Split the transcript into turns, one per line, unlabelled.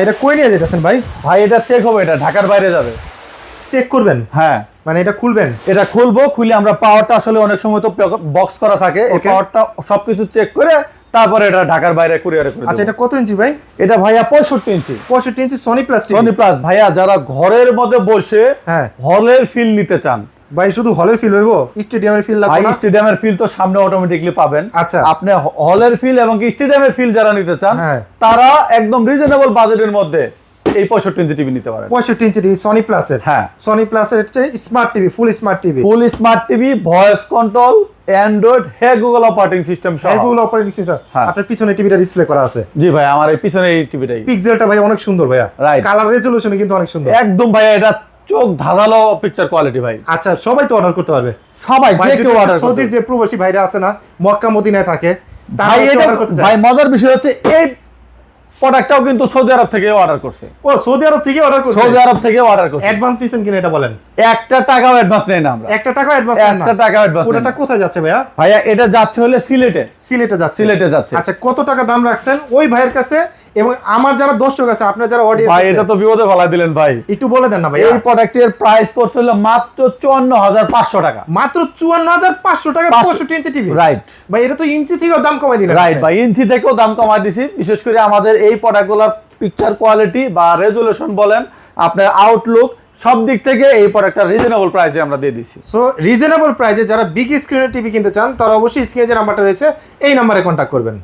এটা কই নিয়ে যেতেছেন ভাই?
ভাই এটা চেক হবে, এটা ঢাকার বাইরে যাবে।
চেক করবেন?
হ্যাঁ,
মানে এটা খুলবেন?
এটা খুলবো, খুলে আমরা পাওয়ারটা আসলে অনেক সময় তো বক্স করা থাকে, এই পাওয়ারটা সবকিছু চেক করে তারপরে এটা ঢাকার বাইরে কুরিয়ারে করে দেব।
আচ্ছা, এটা কত ইঞ্চি ভাই?
এটা ভাইয়া 65 ইঞ্চি।
65 ইঞ্চি সনি প্লাস।
সনি প্লাস ভাইয়া, যারা ঘরের মধ্যে বসে
হ্যাঁ
হলের ফিল নিতে চান
ভাই, শুধু হলের ফিল হইবো, স্টেডিয়ামের ফিল লাগবে না?
স্টেডিয়ামের ফিল তো সামনে অটোমেটিকলি পাবেন।
আচ্ছা,
আপনি হলের ফিল এবং স্টেডিয়ামের ফিল যারা নিতে চান
হ্যাঁ,
তারা একদম রিজনেবল বাজেটের মধ্যে এই 65 ইঞ্চি টিভি নিতে পারেন।
65 ইঞ্চি টিভি সনি প্লাসের।
হ্যাঁ,
সনি প্লাসের হচ্ছে smart TV, full smart TV.
Full smart TV, voice control, Android, Google operating system সহ।
Google operating system.
হ্যাঁ।
আপনার পিছনে টিভিটা ডিসপ্লে করা আছে।
জি ভাই, আমার এই পিছনে এই টিভিটাই।
পিক্সেলটা ভাই অনেক সুন্দর ভাইয়া,
রাইট।
কালার রেজোলিউশন কিন্তু অনেক সুন্দর
একদম ভাইয়া, এটা চোখ ধাঁধালো পিকচার কোয়ালিটি ভাই।
আচ্ছা, সবাই তো অর্ডার করতে পারবে?
সবাই,
ভাই,
যে কেউ অর্ডার করতে
সৌদির যে প্রবাসী ভাইরা আছে না, মক্কা মদিনায় থাকে, তারা
ভাই, এটা
অর্ডার করতে চায়।
ভাই মজার বিষয় হচ্ছে এই প্রোডাক্টটাও কিন্তু সৌদি আরব থেকে অর্ডার করছে।
ও, সৌদি আরব থেকে অর্ডার করছে?
সৌদি আরব থেকে অর্ডার করছে।
অ্যাডভান্স দিয়েছেন কিনা এটা বলেন?
একটা টাকাও অ্যাডভান্স নেই না আমরা।
একটা টাকা অ্যাডভান্স না?
একটা টাকাও অ্যাডভান্স নেই।
পুরোটা কোথায় যাচ্ছে ভাইয়া?
ভাইয়া এটা যাচ্ছে হলে সিলেটে।
সিলেটে যাচ্ছে।
সিলেটে যাচ্ছে।
আচ্ছা, কত টাকা দাম রাখছেন ওই ভাইয়ের কাছে? এবং আমার যারা দর্শক আছে, আপনার যারা অডিয়েন্স
ভাই
আছে,
এটা তো বিপদে ফেলা দিলেন ভাই।
একটু বলে দেন না ভাই।
এই প্রোডাক্টের প্রাইস পড়ছে হলো মাত্র 54,500 টাকা।
মাত্র 54,500 টাকা 65 ইঞ্চি টিভি।
রাইট
ভাই, এটা তো ইঞ্চি থেকেও দাম কমাই দিলেন।
রাইট ভাই, ইঞ্চি থেকেও দাম কমায় দিছি। বিশেষ করে আমাদের এই প্রোডাক্টগুলোর পিকচার কোয়ালিটি বা রেজুলেশন বলেন, আপনার আউটলুক, সব দিক থেকে এই প্রোডাক্টটা রিজনেবল প্রাইসে আমরা দিয়ে দিছি।
সো রিজনেবল প্রাইসে যারা বিগ স্ক্রিনের টিভি কিনতে চান, তারা অবশ্যই স্ক্রিনে যে নাম্বারটা রয়েছে এই নাম্বারে কন্ট্যাক্ট করবেন।